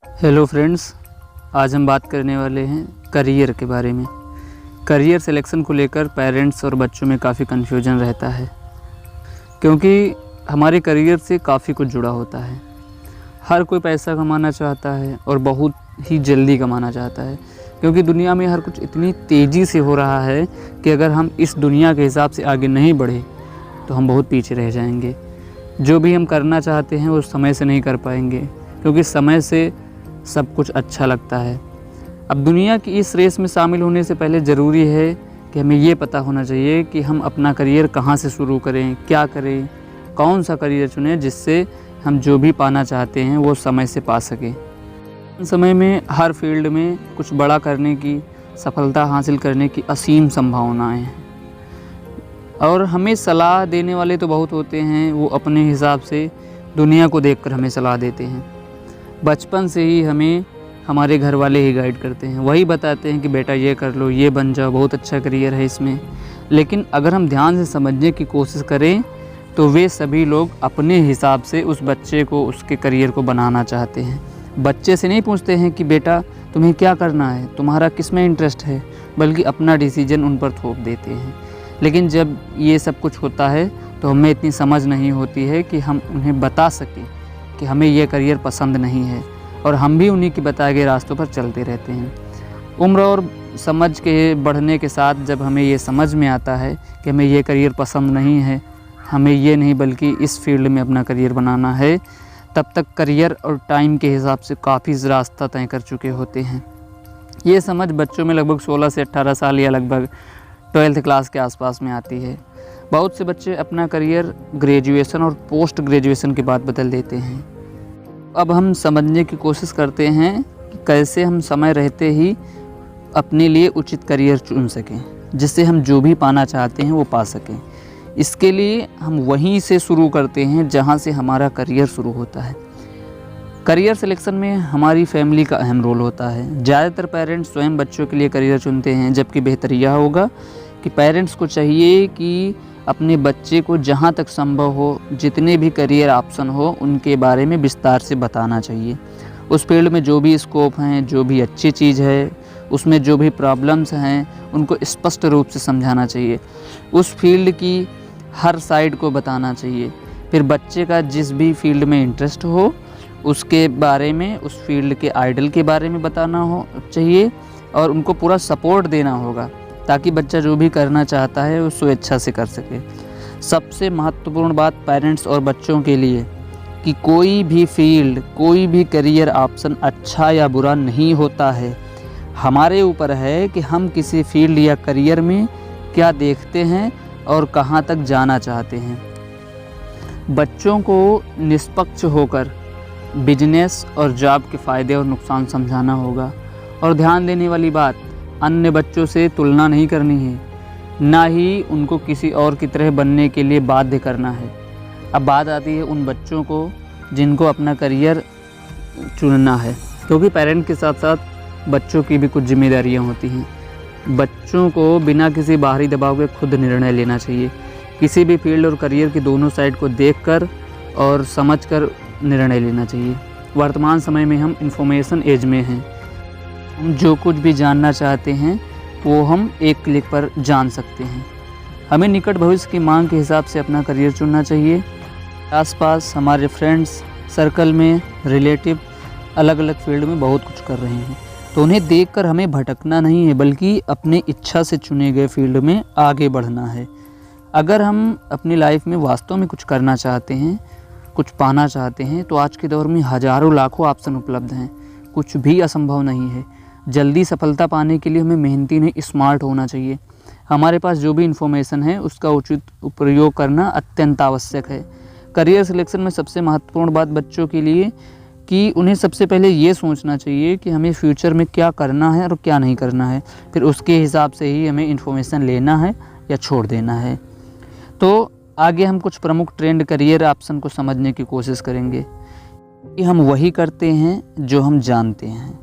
Hello friends, आज हम बात करने वाले हैं करियर के बारे में। करियर सिलेक्शन को लेकर पेरेंट्स और बच्चों में काफ़ी कन्फ्यूजन रहता है, क्योंकि हमारे करियर से काफ़ी कुछ जुड़ा होता है। हर कोई पैसा कमाना चाहता है और बहुत ही जल्दी कमाना चाहता है, क्योंकि दुनिया में हर कुछ इतनी तेज़ी से हो रहा है कि अगर हम इस दुनिया के हिसाब से आगे नहीं बढ़े तो हम बहुत पीछे रह जाएंगे। जो भी हम करना चाहते हैं वो समय से नहीं कर पाएंगे, क्योंकि समय से सब कुछ अच्छा लगता है। अब दुनिया की इस रेस में शामिल होने से पहले ज़रूरी है कि हमें ये पता होना चाहिए कि हम अपना करियर कहाँ से शुरू करें, क्या करें, कौन सा करियर चुनें जिससे हम जो भी पाना चाहते हैं वो समय से पा सकें। समय में हर फील्ड में कुछ बड़ा करने की, सफलता हासिल करने की असीम संभावनाएं हैं, और हमें सलाह देने वाले तो बहुत होते हैं। वो अपने हिसाब से दुनिया को देखकर हमें सलाह देते हैं। बचपन से ही हमें हमारे घर वाले ही गाइड करते हैं, वही बताते हैं कि बेटा ये कर लो, ये बन जाओ, बहुत अच्छा करियर है इसमें। लेकिन अगर हम ध्यान से समझने की कोशिश करें तो वे सभी लोग अपने हिसाब से उस बच्चे को, उसके करियर को बनाना चाहते हैं। बच्चे से नहीं पूछते हैं कि बेटा तुम्हें क्या करना है, तुम्हारा किस में इंटरेस्ट है, बल्कि अपना डिसीजन उन पर थोप देते हैं। लेकिन जब ये सब कुछ होता है तो हमें इतनी समझ नहीं होती है कि हम उन्हें बता सकें कि हमें ये करियर पसंद नहीं है, और हम भी उन्हीं के बताए गए रास्तों पर चलते रहते हैं। उम्र और समझ के बढ़ने के साथ जब हमें ये समझ में आता है कि हमें ये करियर पसंद नहीं है, हमें ये नहीं बल्कि इस फील्ड में अपना करियर बनाना है, तब तक करियर और टाइम के हिसाब से काफ़ी रास्ता तय कर चुके होते हैं। ये समझ बच्चों में लगभग 16 से 18 साल या लगभग 12th क्लास के आसपास में आती है। बहुत से बच्चे अपना करियर ग्रेजुएशन और पोस्ट ग्रेजुएशन के बाद बदल देते हैं। अब हम समझने की कोशिश करते हैं कि कैसे हम समय रहते ही अपने लिए उचित करियर चुन सकें, जिससे हम जो भी पाना चाहते हैं वो पा सकें। इसके लिए हम वहीं से शुरू करते हैं जहां से हमारा करियर शुरू होता है। करियर सिलेक्शन में हमारी फैमिली का अहम रोल होता है। ज़्यादातर पेरेंट्स स्वयं बच्चों के लिए करियर चुनते हैं, जबकि बेहतर यह होगा कि पेरेंट्स को चाहिए कि अपने बच्चे को जहाँ तक संभव हो, जितने भी करियर ऑप्शन हो, उनके बारे में विस्तार से बताना चाहिए। उस फील्ड में जो भी स्कोप हैं, जो भी अच्छी चीज़ है, उसमें जो भी प्रॉब्लम्स हैं, उनको स्पष्ट रूप से समझाना चाहिए। उस फील्ड की हर साइड को बताना चाहिए। फिर बच्चे का जिस भी फील्ड में इंटरेस्ट हो उसके बारे में, उस फील्ड के आइडल के बारे में बताना हो चाहिए, और उनको पूरा सपोर्ट देना होगा ताकि बच्चा जो भी करना चाहता है वो स्वेच्छा से कर सके। सबसे महत्वपूर्ण बात पेरेंट्स और बच्चों के लिए कि कोई भी फील्ड, कोई भी करियर ऑप्शन अच्छा या बुरा नहीं होता है। हमारे ऊपर है कि हम किसी फील्ड या करियर में क्या देखते हैं और कहाँ तक जाना चाहते हैं। बच्चों को निष्पक्ष होकर बिजनेस और जॉब के फ़ायदे और नुकसान समझाना होगा, और ध्यान देने वाली बात, अन्य बच्चों से तुलना नहीं करनी है, ना ही उनको किसी और की तरह बनने के लिए बाध्य करना है। अब बात आती है उन बच्चों को जिनको अपना करियर चुनना है, क्योंकि पेरेंट के साथ साथ बच्चों की भी कुछ जिम्मेदारियां होती हैं। बच्चों को बिना किसी बाहरी दबाव के खुद निर्णय लेना चाहिए। किसी भी फील्ड और करियर की दोनों साइड को देखकर और समझकर निर्णय लेना चाहिए। वर्तमान समय में हम इंफॉर्मेशन एज में हैं। हम जो कुछ भी जानना चाहते हैं वो हम एक क्लिक पर जान सकते हैं। हमें निकट भविष्य की मांग के हिसाब से अपना करियर चुनना चाहिए। आसपास हमारे फ्रेंड्स सर्कल में, रिलेटिव अलग अलग फील्ड में बहुत कुछ कर रहे हैं, तो उन्हें देखकर हमें भटकना नहीं है, बल्कि अपने इच्छा से चुने गए फील्ड में आगे बढ़ना है। अगर हम अपनी लाइफ में वास्तव में कुछ करना चाहते हैं, कुछ पाना चाहते हैं, तो आज के दौर में हज़ारों लाखों ऑप्शन उपलब्ध हैं। कुछ भी असंभव नहीं है। जल्दी सफलता पाने के लिए हमें मेहनती नहीं, स्मार्ट होना चाहिए। हमारे पास जो भी इन्फॉर्मेशन है उसका उचित उपयोग करना अत्यंत आवश्यक है। करियर सिलेक्शन में सबसे महत्वपूर्ण बात बच्चों के लिए कि उन्हें सबसे पहले ये सोचना चाहिए कि हमें फ्यूचर में क्या करना है और क्या नहीं करना है। फिर उसके हिसाब से ही हमें इन्फॉर्मेशन लेना है या छोड़ देना है। तो आगे हम कुछ प्रमुख ट्रेंड करियर ऑप्शन को समझने की कोशिश करेंगे कि हम वही करते हैं जो हम जानते हैं।